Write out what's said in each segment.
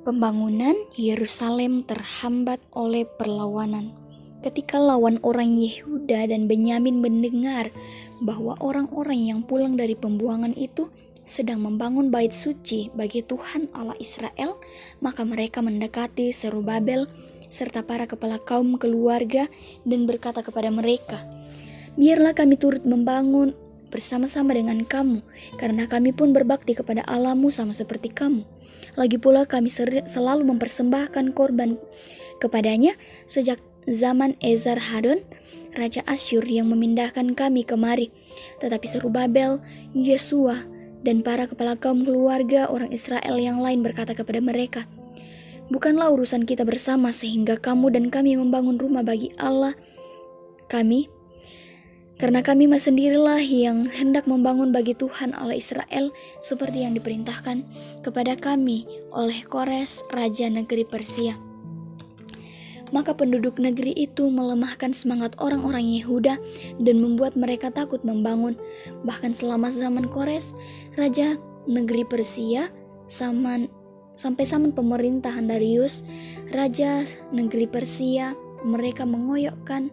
Pembangunan Yerusalem terhambat oleh perlawanan. Ketika lawan orang Yehuda dan Benyamin mendengar bahwa orang-orang yang pulang dari pembuangan itu sedang membangun bait suci bagi Tuhan Allah Israel, maka mereka mendekati Zerubabel serta para kepala kaum keluarga dan berkata kepada mereka, "Biarlah kami turut membangun bersama-sama dengan kamu, karena kami pun berbakti kepada Allahmu sama seperti kamu. Lagi pula kami selalu mempersembahkan korban kepadanya sejak zaman Esarhadon, Raja Asyur yang memindahkan kami kemari." Tetapi Zerubabel, Yesua, dan para kepala kaum keluarga orang Israel yang lain berkata kepada mereka, "Bukanlah urusan kita bersama sehingga kamu dan kami membangun rumah bagi Allah kami, karena kami sendirilah yang hendak membangun bagi Tuhan Allah Israel seperti yang diperintahkan kepada kami oleh Kores, Raja negeri Persia." Maka penduduk negeri itu melemahkan semangat orang-orang Yehuda dan membuat mereka takut membangun. Bahkan selama zaman Kores, Raja negeri Persia, sampai zaman pemerintahan Darius, Raja negeri Persia, mereka mengoyokkan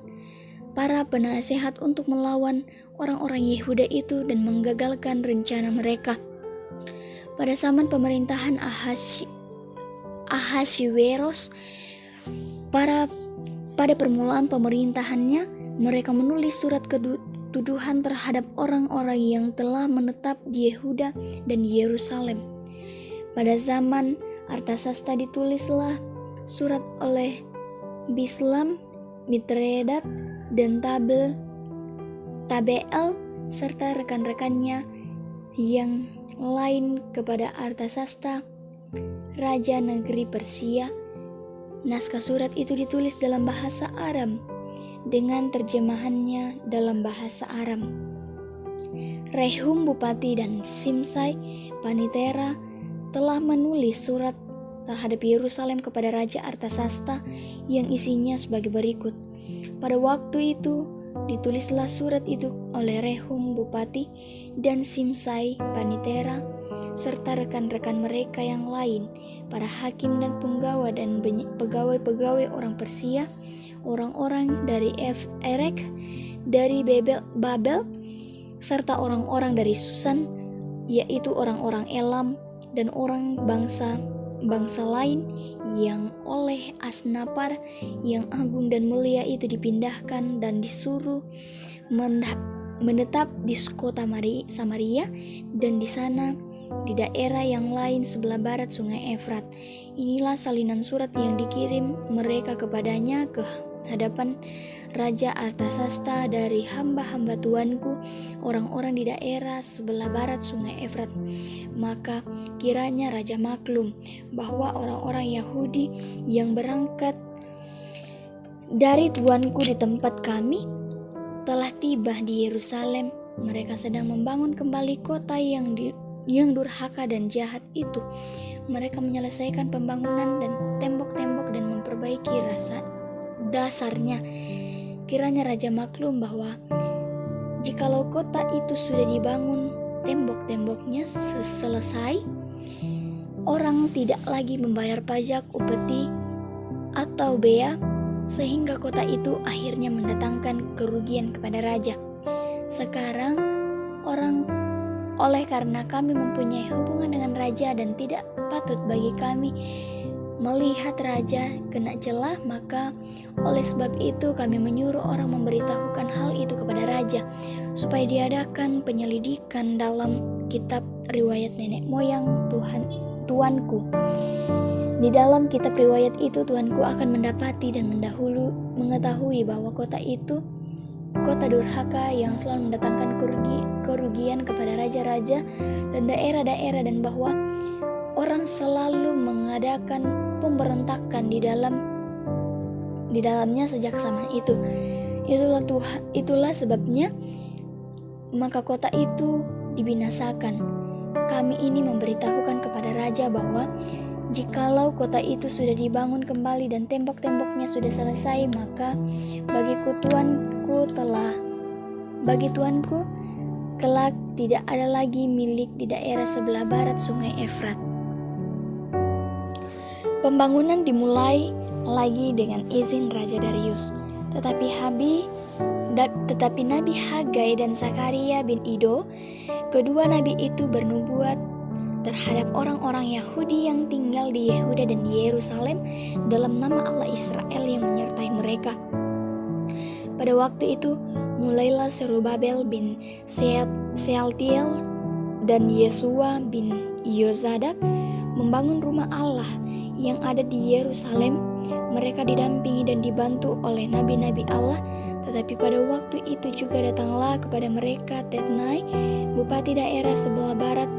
para penasehat untuk melawan orang-orang Yehuda itu dan menggagalkan rencana mereka. Pada zaman pemerintahan Ahasweros, pada permulaan pemerintahannya, mereka menulis surat tuduhan terhadap orang-orang yang telah menetap di Yehuda dan Yerusalem. Pada zaman Artasasta ditulislah surat oleh Bislam, Mitredat, dan Tabeel serta rekan-rekannya yang lain kepada Artasasta, Raja negeri Persia. Naskah surat itu ditulis dalam bahasa Aram dengan terjemahannya dalam bahasa Aram. Rehum bupati dan Simsai panitera telah menulis surat terhadap Yerusalem kepada Raja Artasasta yang isinya sebagai berikut. Pada waktu itu ditulislah surat itu oleh Rehum bupati dan Simsai panitera serta rekan-rekan mereka yang lain, para hakim dan penggawa dan pegawai-pegawai orang Persia, orang-orang dari Erek, dari Babel, serta orang-orang dari Susan, yaitu orang-orang Elam dan orang bangsa lain yang oleh Asnapar yang agung dan mulia itu dipindahkan dan disuruh menetap di kota Samaria dan di sana di daerah yang lain sebelah barat sungai Efrat. Inilah salinan surat yang dikirim mereka kepadanya ke hadapan Raja Artasasta dari hamba-hamba tuanku, orang-orang di daerah sebelah barat sungai Efrat. Maka kiranya Raja maklum bahwa orang-orang Yahudi yang berangkat dari tuanku di tempat kami telah tiba di Yerusalem. Mereka sedang membangun kembali kota yang durhaka dan jahat itu. Mereka menyelesaikan pembangunan dan tembok-tembok dan memperbaiki dasarnya. Kiranya Raja maklum bahwa jikalau kota itu sudah dibangun, tembok-temboknya selesai, orang tidak lagi membayar pajak, upeti, atau bea, sehingga kota itu akhirnya mendatangkan kerugian kepada Raja. Sekarang oleh karena kami mempunyai hubungan dengan Raja dan tidak patut bagi kami melihat Raja kena celah, maka oleh sebab itu kami menyuruh orang memberitahukan hal itu kepada Raja, supaya diadakan penyelidikan dalam kitab riwayat nenek moyang tuanku. Di dalam kitab riwayat itu tuanku akan mendapati dan mengetahui bahwa kota itu kota durhaka yang selalu mendatangkan kerugian kepada raja-raja dan daerah-daerah, dan bahwa orang selalu mengadakan pemberontakan di dalamnya sejak zaman itu. Itulah sebabnya maka kota itu dibinasakan. Kami ini memberitahukan kepada raja bahwa jikalau kota itu sudah dibangun kembali dan tembok-temboknya sudah selesai, maka bagi tuanku kelak tidak ada lagi milik di daerah sebelah barat sungai Efrat. Pembangunan dimulai lagi dengan izin Raja Darius, tetapi Nabi Hagai dan Zakaria bin Ido, kedua nabi itu bernubuat terhadap orang-orang Yahudi yang tinggal di Yehuda dan di Yerusalem dalam nama Allah Israel yang menyertai mereka. Pada waktu itu mulailah Zerubabel bin Sealtiel dan Yesua bin Yozadak membangun rumah Allah yang ada di Yerusalem. Mereka didampingi dan dibantu oleh nabi-nabi Allah. Tetapi pada waktu itu juga datanglah kepada mereka Tatnai, bupati daerah sebelah barat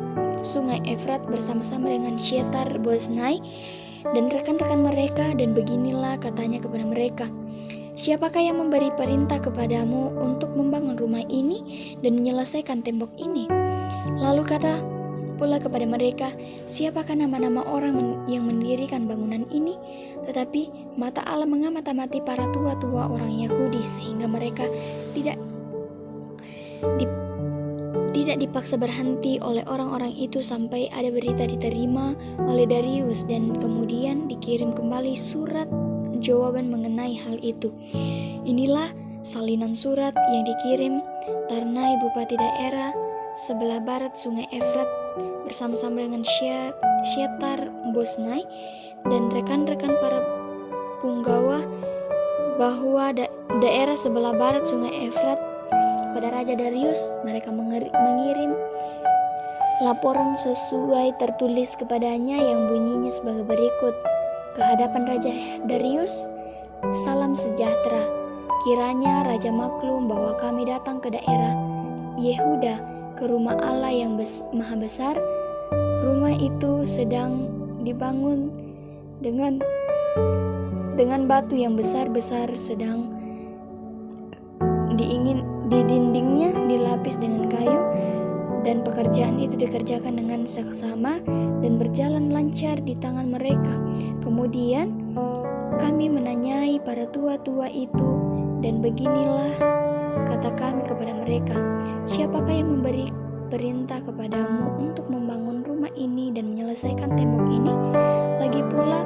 sungai Efrat bersama-sama dengan Syetar Boznai dan rekan-rekan mereka, dan beginilah katanya kepada mereka, "Siapakah yang memberi perintah kepadamu untuk membangun rumah ini dan menyelesaikan tembok ini?" Lalu kata pula kepada mereka, "Siapakah nama-nama orang yang mendirikan bangunan ini?" Tetapi mata Allah mengamati para tua-tua orang Yahudi sehingga mereka tidak dipaksa berhenti oleh orang-orang itu sampai ada berita diterima oleh Darius, dan kemudian dikirim kembali surat jawaban mengenai hal itu. Inilah salinan surat yang dikirim Tarnai, bupati daerah sebelah barat sungai Efrat bersama-sama dengan Syetar Boznai dan rekan-rekan para punggawa, bahwa daerah sebelah barat sungai Efrat pada Raja Darius. Mereka mengirim laporan sesuai tertulis kepadanya yang bunyinya sebagai berikut: "Ke hadapan Raja Darius, salam sejahtera. Kiranya Raja maklum bahwa kami datang ke daerah Yehuda, ke rumah Allah yang maha besar. Rumah itu sedang dibangun dengan batu yang besar-besar, sedang di dindingnya dilapis dengan kayu, dan pekerjaan itu dikerjakan dengan seksama dan berjalan lancar di tangan mereka. Kemudian kami menanyai para tua-tua itu, dan beginilah kata kami kepada mereka, siapakah yang memberi perintah kepadamu untuk membangun rumah ini dan menyelesaikan tembok ini? Lagi pula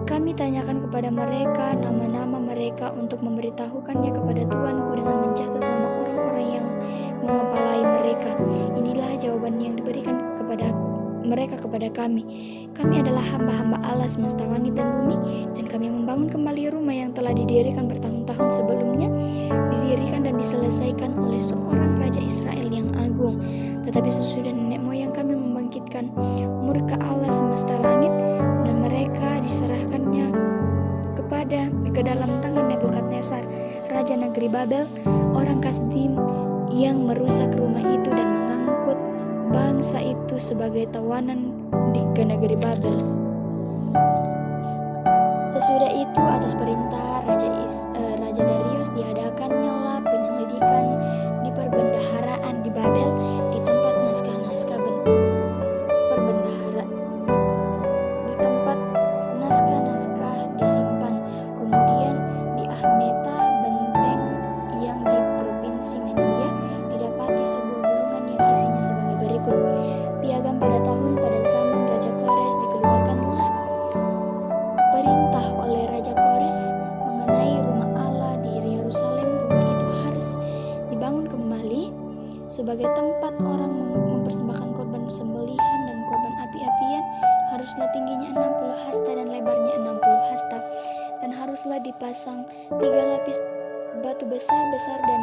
kami tanyakan kepada mereka nama-nama mereka untuk memberitahukannya kepada Tuanku dengan mencatat nama orang-orang yang mengepalai mereka. Inilah jawaban yang diberikan kepada mereka kepada kami. Kami adalah hamba-hamba Allah semesta langit dan bumi, dan kami membangun kembali rumah yang telah didirikan bertahun-tahun sebelumnya, didirikan dan diselesaikan oleh seorang Raja Israel yang agung. Tetapi sesudah nenek moyang kami membangkitkan murka Allah semesta langit, dan mereka diserahkannya ke dalam tangan Nebukadnezar, Raja negeri Babel, orang Kasdim, yang merusak rumah itu dan mengangkut bangsa itu sebagai tawanan ke negeri Babel. Sesudah itu atas perintah Raja Darius diadakannya lah penyelidikan di perbendaharaan di Babel, di tempat naskah-naskah disimpan. Kemudian di Ahmeta, benteng yang di provinsi Media, didapati sebuah gulungan yang isinya sebagai berikut: piagam pada zaman Raja Kores, dikeluarkanlah perintah oleh Raja Kores mengenai rumah Allah di Yerusalem. Rumah itu harus dibangun kembali sebagai tempat orang mempersembahkan korban sembelihan dan korban api-apian. Haruslah tingginya 60 hasta dan lebarnya 60 hasta, dan haruslah dipasang 3 lapis batu besar-besar dan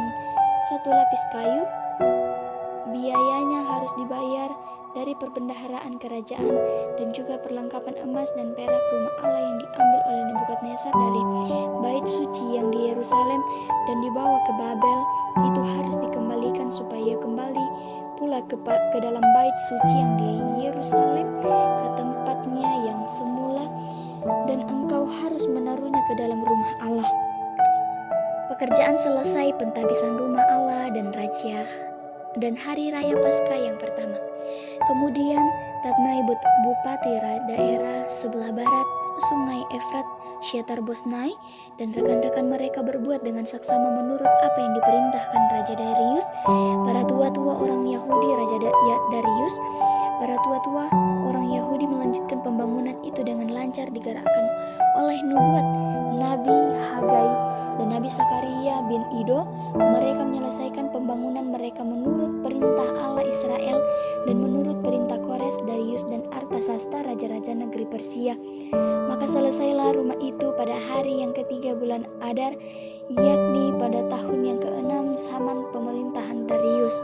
1 lapis kayu. Biayanya harus dibayar dari perbendaharaan kerajaan, dan juga perlengkapan emas dan perak rumah Allah yang diambil oleh Nebukadnezar dari bait suci yang di Yerusalem dan dibawa ke Babel itu harus dikembalikan supaya kembali pula ke dalam bait suci yang di Yerusalem, ke tempatnya yang semula, dan engkau harus menaruhnya ke dalam rumah Allah. Pekerjaan selesai pentabisan rumah Allah dan hari raya Paskah yang pertama. Kemudian Tatnai, bupati daerah sebelah barat sungai Efrat, Syetar Boznai, dan rekan-rekan mereka berbuat dengan saksama menurut apa yang diperintahkan Raja Darius. Para tua-tua orang Yahudi, Raja Darius, para tua-tua orang Yahudi melanjutkan pembangunan itu dengan lancar digerakkan oleh nubuat Nabi Hagai dan Nabi Sakaria bin Ido. Mereka menyelesaikan pembangunan mereka menurut perintah Allah Israel dan menurut perintah Kores, Darius, dan Artasasta, raja-raja negeri Persia. Maka selesailah rumah itu pada hari yang ketiga bulan Adar, yakni pada tahun yang ke-6 zaman pemerintahan Darius.